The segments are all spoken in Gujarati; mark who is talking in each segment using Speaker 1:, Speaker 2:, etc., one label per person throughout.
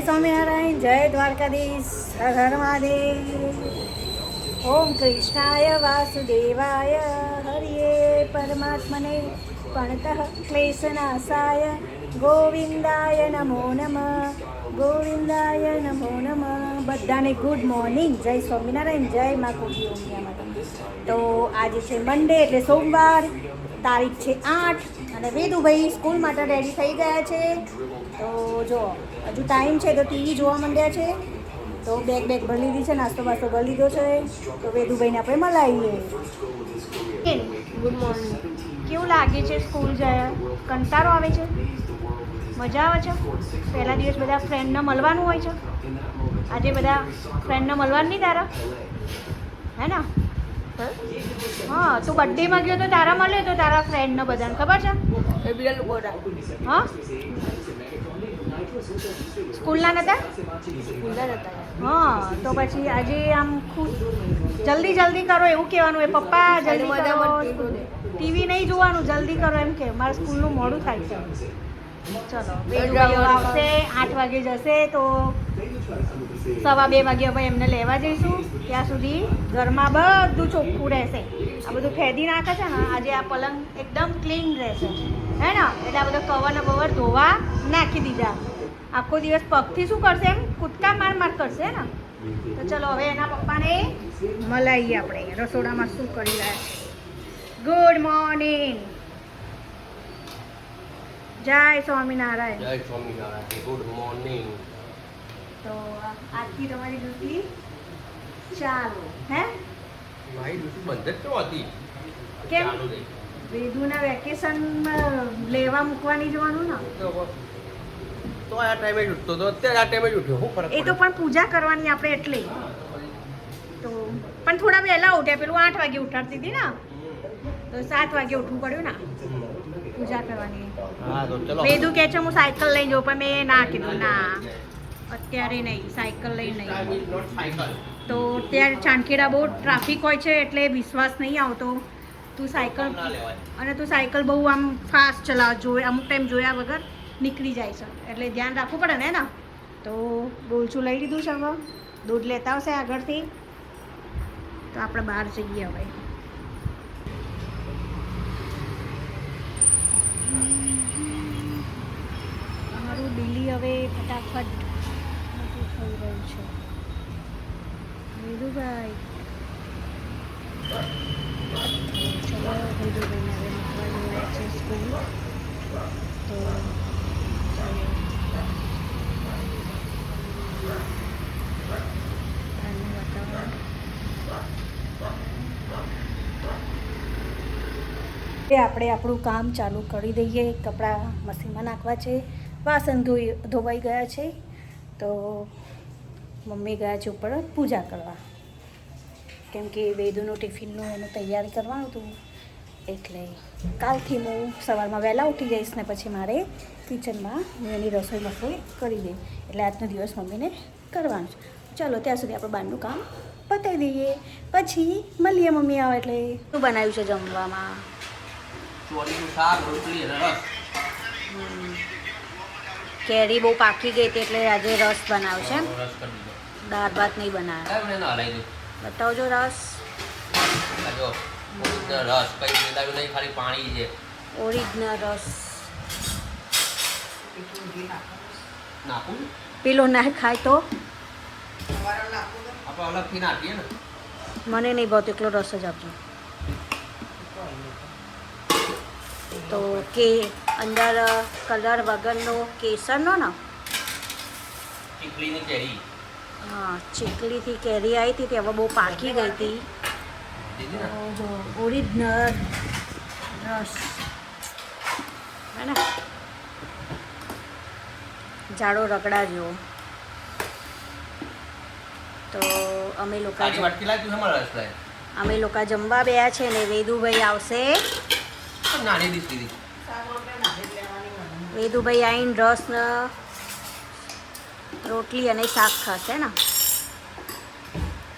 Speaker 1: સ્વામિનારાયણ, જય દ્વારકાધીશ, હર હર મહાદેવ. ઓમ કૃષ્ણાય વાસુદેવાય હરિયે પરમાત્મને પ્रणतः ક્લેશનાશાય ગોવિંદાય નમો નમઃ, ગોવિંદાય નમો નમઃ. બધાને ગુડ મોર્નિંગ, જય સ્વામિનારાયણ, જય મા કુટી ઉમિયા. તો આજે છે મંડે એટલે સોમવાર, તારીખ છે 8 અને વેદુભાઈ સ્કૂલ માટે રેડી થઈ ગયા છે. તો જો હજુ ટાઈમ છે તો ટીવી જોવા માંડ્યા છે. તો બેગ ભરી લીધી છે, નાસ્તો બાસ્તો ભરી લીધો છે. તો વેદુભાઈને આપણે મળાવીએ. Good morning. કેવું લાગે છે સ્કૂલ જાય? કંટાળો આવે છે? મજા આવે છે? પહેલા દિવસ બધા ફ્રેન્ડને મળવાનું હોય છે. આજે બધા ફ્રેન્ડને મળવાનું નહીં તારા, હે ને? હા, તું બર્થડેમાં ગયો તો તારા મળ્યો તો તારા ફ્રેન્ડને બધાને ખબર છે? હા, સ્કૂલના નહોતા? હા, તો પછી આજે આમ જલ્દી કરો એવું કહેવાનું હોય. પપ્પા જલ્દી કરો, ટીવી નહીં જોવાનું, જલ્દી કરો એમ કે મારા સ્કૂલનું મોડું થાય છે. ચલો, વેદુભાઈઓ આવશે, 8 વાગે જશે તો 2:15 વાગ્યા પછી એમને લેવા જઈશું. ત્યાં સુધી ઘરમાં બધું ચોખ્ખું રહેશે. આ બધું ફેદી નાખે છે ને, આજે આ પલંગ એકદમ ક્લીન રહેશે, હે ને? એટલે આ બધા કવર ને બવર ધોવા નાખી દીધા. આખો દિવસ પગથી શું કરશે? એમ કૂદકા માર કરશે ને. તો ચલો હવે એના પપ્પાને મળાવીએ આપણે રસોડામાં શું કરી રહ્યા છે. ગુડ મોર્નિંગ, જય સ્વામિનારાયણ.
Speaker 2: જય સ્વામિનારાયણ, ગુડ મોર્નિંગ.
Speaker 1: તો આજથી તમારી ડ્યુટી ચાલુ, હે?
Speaker 2: મારી ડ્યુટી બંધ જ તો હતી.
Speaker 1: કેમ?
Speaker 2: ચાલુ રહી.
Speaker 1: વેદુના વેકેશનમાં લેવા મૂકવાની જવાનું ને,
Speaker 2: તો આ ટાઈમે જ ઉઠતો તો અત્યારે આ ટાઈમે જ ઉઠ્યો. શું ફરક
Speaker 1: એ તો પણ પૂજા કરવાની આપણે એટલે. તો પણ થોડા વહેલા ઉઠ્યા, પેલું 8 વાગે ઉઠાડતી હતી ને, તો 7 વાગે ઉઠવું પડ્યું ને પૂજા કરવાની.
Speaker 2: હા, તો ચલો.
Speaker 1: વેદુ કહે છે હું સાયકલ લઈને જાઉં, પણ મેં ના કીધું ના, અત્યારે નહીં, સાયકલ લઈને નહીં. તો ત્યાં ચાંદખેડા બહુ ટ્રાફિક હોય છે એટલે વિશ્વાસ નહીં આવતો. તું સાયકલ અને તું સાયકલ બહુ આમ ફાસ્ટ ચલાવ, અમુક ટાઈમ જોયા વગર નીકળી જાય છે, એટલે ધ્યાન રાખવું પડે ને. તો ડોલચું લઈ લીધું છે, હવે દૂધ લેતા આવશે આગળથી. તો આપણે બહાર જઈએ હવે. અમારું દિલ્હી હવે ફટાફટ બધું થઈ રહ્યું છે. વેદુભાઈ, ચલો વેદુભાઈને હવે મૂકવા જોયા છે સ્કૂલ. તો આપણે આપણું કામ ચાલુ કરી દઈએ. કપડાં મશીનમાં નાખવા છે, વાસણ ધોવાઈ ગયા છે. તો મમ્મી ગયા છે ઉપર પૂજા કરવા, કેમ કે વેદુનું ટિફિનનું એનું તૈયારી કરવાનું હતું. એટલે કાલથી હું સવારમાં વહેલા ઉઠી જઈશ ને પછી મારે કિચનમાં હું એની રસોઈ કરી દઈ. એટલે આજનો દિવસ મમ્મીને કરવાનું છે. ચાલો ત્યાં સુધી આપણે બહારનું કામ પતાવી દઈએ, પછી મળીએ મમ્મી આવે એટલે. શું બનાવ્યું છે જમવામાં?
Speaker 2: ચોરીનું શાક, રોટલી અને રસ.
Speaker 1: કેરી બહુ પાકી ગઈ હતી એટલે આજે રસ બનાવશે.
Speaker 2: રસ કરી દીધો.
Speaker 1: દાળ ભાત નહીં બનાવ્યા.
Speaker 2: કાંઈ મને ના હલાવી દઉં.
Speaker 1: બતાવજો રસ.
Speaker 2: આ જો રસ કઈ મેલાવ્યું નહીં, ખાલી પાણી છે.
Speaker 1: ઓરિજિનલ રસ.
Speaker 2: નાખું
Speaker 1: પેલો ના ખાય તો
Speaker 2: આપણે અલગથી નાખીએ ને.
Speaker 1: મને નહીં ભાવતો, એકલો રસ જ આપજો. તો કે અંદર કલર વગરનો કેસરનો ને,
Speaker 2: ચીકલીની કેરી
Speaker 1: હા, ચીકલીથી કેરી આવી હતી, તે હવે બહુ પાકી ગઈ હતી.
Speaker 2: દીધી ને.
Speaker 1: જો ઓરિજિનલ રસ, હે ને? જાડો રગડા જેવો. તો અમે લોકો
Speaker 2: તારી વાટકી લાવી, તું શેમાં રસ લાવી?
Speaker 1: અમે લોકો જમવા બેયા છે ને વેદુભાઈ આવશે.
Speaker 2: નાની ડીશ દીધી.
Speaker 1: વેદુભાઈ આવીને રસ ને રોટલી અને શાક ખાશે ને.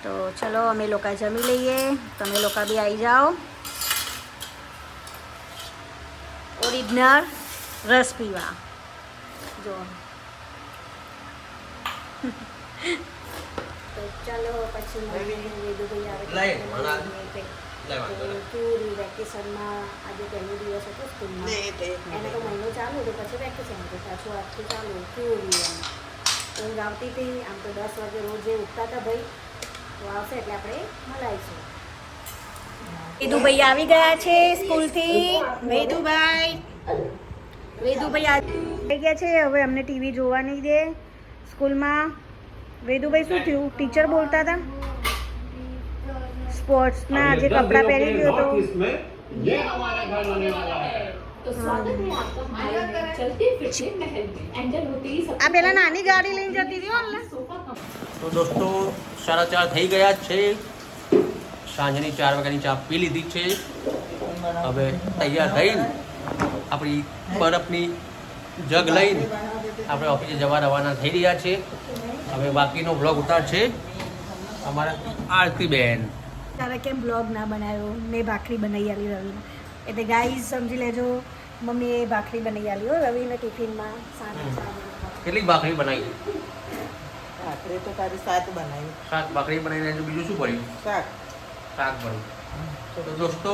Speaker 1: તો ચલો અમે લોકો જમી લઈએ, તમે લોકો બી આવી જાઓ. ઓરિજિનલ રસ પીવા. જો તો ચાલો પછી વેદુભાઈ આવે
Speaker 2: લઈ,
Speaker 1: તો
Speaker 2: મને આજ.
Speaker 1: મળીએ.
Speaker 2: લઈ વાંધો નહીં.
Speaker 1: કેવું વેકેશનમાં આજે પહેલો દિવસ હતો સ્કૂલમાં એને તો મહિનો ચાલુ હતો પછી વેકેશન હતું પાછું આજથી ચાલુ કેવું રહ્યું ઊંઘ આવતી હતી આમ તો 10 વાગે રોજ જે ઉઠતા હતા ભાઈ તો આવશે એટલે આપણે મળાઈશું વેદુભાઈ આવી ગયા છે સ્કૂલથી વેદુભાઈ આવી ગયા છે હવે અમને ટીવી જોવા નહીં દે સ્કૂલમાં વેદુભાઈ શું થયું ટીચર બોલતા હતા સ્પોર્ટ્સના જે કપડાં પહેરી ગયો તો
Speaker 3: ये हमारा घर होने वाला है
Speaker 4: तो स्वागत है आपका हमारे में चलते फिरते महल में एंटर होते ही
Speaker 1: આ પેલા નાની ગાડી લઈને જતી હતી ઓલા
Speaker 4: सोफा कम
Speaker 2: તો દોસ્તો 4:30 થઈ ગયા છે સાંજની 4 વાગ્યાની ચા પી લીધી છે હવે તૈયાર થઈને આપણી બરફની જગ લઈને આપણે ઓફિસે જવા રવાના થઈ રહ્યા છે હવે બાકીનો બ્લોગ ઉતાર છે અમારા આરતીબેન
Speaker 1: તારે કેમ બ્લોગ ના બનાવ્યો મેં ભાખરી બનાવી આલી રવિને એટલે ગાઈઝ સમજી લેજો મમ્મીએ ભાખરી બનાવી આલી હો રવિને ટિફિનમાં સાંજે
Speaker 2: કેટલી ભાખરી બનાવી
Speaker 5: ભાખરી તો તારી સાત બનાવી
Speaker 2: શાક ભાખરી બનાવીને બીજું શું પડ્યું
Speaker 5: શાક
Speaker 2: શાક ભર્યું તો દોસ્તો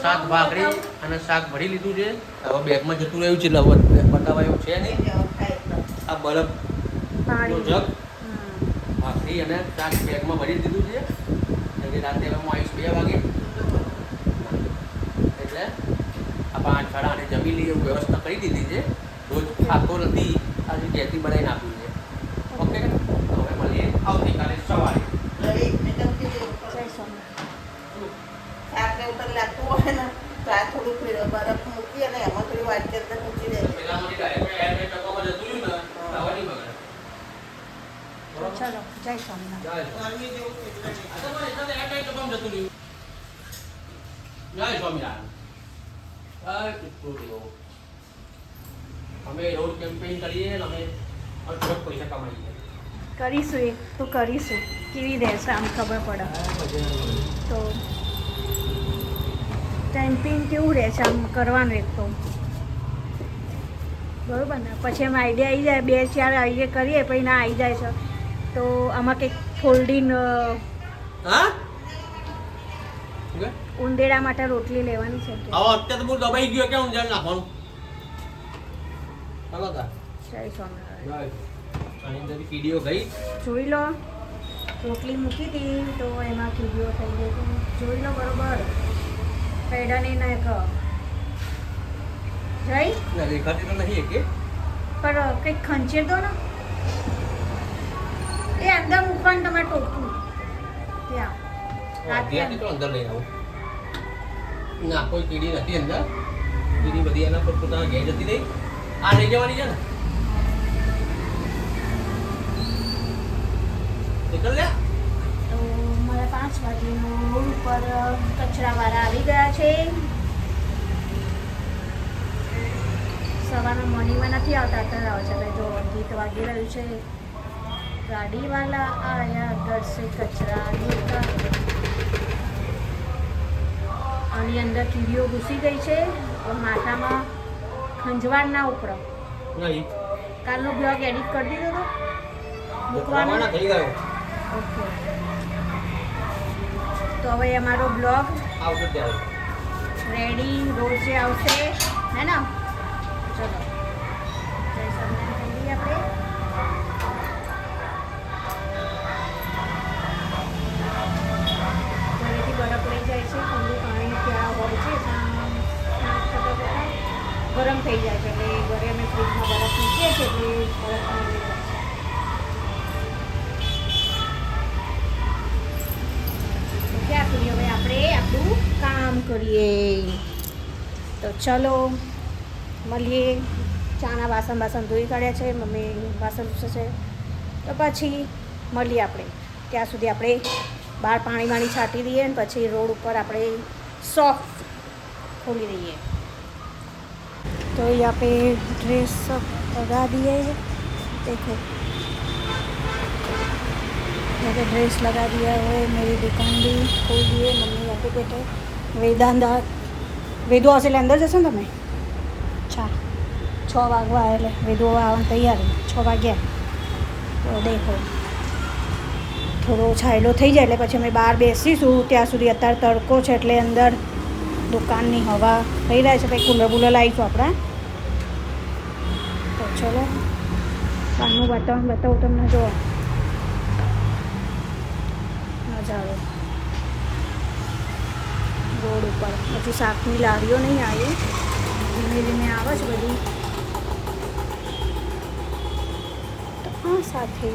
Speaker 2: શાક ભાખરી અને શાક ભરી લીધું છે હવે બેગમાં જતું રહ્યું છે એટલે હવે બતાવવા એવું છે નહીં આ બરફ
Speaker 1: પાણી
Speaker 2: જગ ભાખરી અને શાક બેગમાં ભરી દીધું છે એટલે રાતે હવે હું આવીશ 2 વાગે એટલે આ 5-8 જમી લઈએ એવું વ્યવસ્થા કરી દીધી છે રોજ ખાતો નથી આજે ઘેરથી બનાવીને આપ્યું છે ઓકે તો હવે મળીએ આવતીકાલે સવારે
Speaker 5: જય મેડમ કીધું
Speaker 1: જય સોમનાથ
Speaker 5: શાક ને ઉપર લાગતું હોય ને તો આ થોડું બરફ મૂકી અને એમાં થોડી વાટકી અંદર મૂકી દે
Speaker 2: પેલામાંથી ડાયરેક્ટ એર ને ટકોમાં જતું રહ્યું ને તો હવે નહીં બગડે
Speaker 1: તો ચલો જય સોમનાથ
Speaker 5: ગરમી જેવું કેટલા
Speaker 2: આ તો પણ એટલે એર ટાઈટ ટકોમાં જતું રહ્યું જય સ્વામિનારાયણ જય પિતૃદેવો અમે રોડ કેમ્પેઇન કરીએ અને અમે અઢળક પૈસા કમાઈએ
Speaker 1: કરીશું એ તો કરીશું કેવી રહેશે આમ ખબર પડે તો કેમ્પિંગ કેવું રહેશે આમ કરવાનું એક તો બરોબર ને પછી એમાં આઈડિયા આવી જાય 2-4 આઈડિયા કરીએ પછી ના આવી જાય છે તો આમાં કંઈક ફોલ્ડિંગ
Speaker 2: હા
Speaker 1: ઉંદેડા માટે રોટલી લેવાની છે કે
Speaker 2: હવે અત્યારે તો બહુ દબાઈ ગયો કેમ જાણ નાખવાનું ચાલો તા
Speaker 1: જય સ્વામિનારાયણ
Speaker 2: આની અંદર કીડીઓ ગઈ
Speaker 1: જોઈ લો રોટલી મૂકી હતી તો એમાં કીડીઓ થઈ ગઈ તો જોઈ લો બરોબર પેડાને ના કહો જઈ
Speaker 2: ના દેખાતી તો નહીં કે
Speaker 1: પર કંઈક ખંચેર દો ને એ અંદર મૂકવાનું તમારે ટોપું ત્યાં
Speaker 2: અત્યારથી તો અંદર લઈ આવું ના કોઈ કીડી નથી અંદર કીડી બધી એના પર પોતાના ઘેર જતી રહી આ લઈ જવાની છે ને નીકળ લે
Speaker 1: તો મારા 5 વાગ્યાનો રોડ ઉપર કચરાવાળા આવી ગયા છે સવારના મોર્નિંગમાં નથી આવતા અત્યારે આવે છે એટલે જો ગીત વાગી રહ્યું છે ગાડીવાલા આયા ઘર સે કચરા લેકર આની અંદર કીડીઓ ઘૂસી ગઈ છે તો માથામાં ખંજવાળ ના ઉપડો
Speaker 2: નહીં
Speaker 1: કાલનો બ્લોગ એડિટ કરી દીધો તો મૂકવાનો
Speaker 2: મૂકવાના થઈ ગયો
Speaker 1: ઓકે તો હવે અમારો બ્લોગ
Speaker 2: આવશે ત્યારે
Speaker 1: રેડી રોજે આવશે હે ને ચલો જય સ્વામિનારાયણ કહીએ આપણે ઘરેથી બરફ લઈ જાય છે ઠંડુ પાણી ત્યાં હોય છે ત્યાં સ્નાન થતા થતાં ગરમ થઈ જાય છે એટલે ઘરે અમે ફ્રીજમાં બરફ મૂકીએ છીએ એટલે બરફ પાણી લઈ જાય છે ત્યાં સુધી હવે આપણે આપણું કામ કરીએ તો ચલો મળીએ ચાના વાસણ ધોઈ કાઢ્યા છે મમ્મી વાસણ ધોશે છે તો પછી મળીએ આપણે ત્યાં સુધી આપણે બહાર પાણી છાંટી દઈએ અને પછી રોડ ઉપર આપણે સોફ્ટ खोली रही है। तो यहाँ पे ड्रेस सब लगा दिए हैं, देखो यहाँ पे ड्रेस लगा दिया है। मेरी दुकान भी खोल दी है। मम्मी यहाँ पे बैठे वेदांता वेदो आसे अंदर जशो ने तमे। अच्छा 6 वागवा એટલે વેદો આવવાની તૈયારી 6 વાગ્યા તો દેખો થોડો છાયલો થઈ જાય એટલે પછી અમે બહાર બેસીશું. ત્યાં સુધી અત્યારે તડકો છે એટલે અંદર દુકાનની હવા થઈ રહી છે. પછી કુલર બુલર લાવીશું આપણે. તો ચલો બહારનું વાતાવરણ બતાવું તમને. જો નજારો રોડ ઉપર. પછી શાકની લારીઓ નહીં આવી, ધીમે ધીમે આવે છે બધી. તો આ સાથે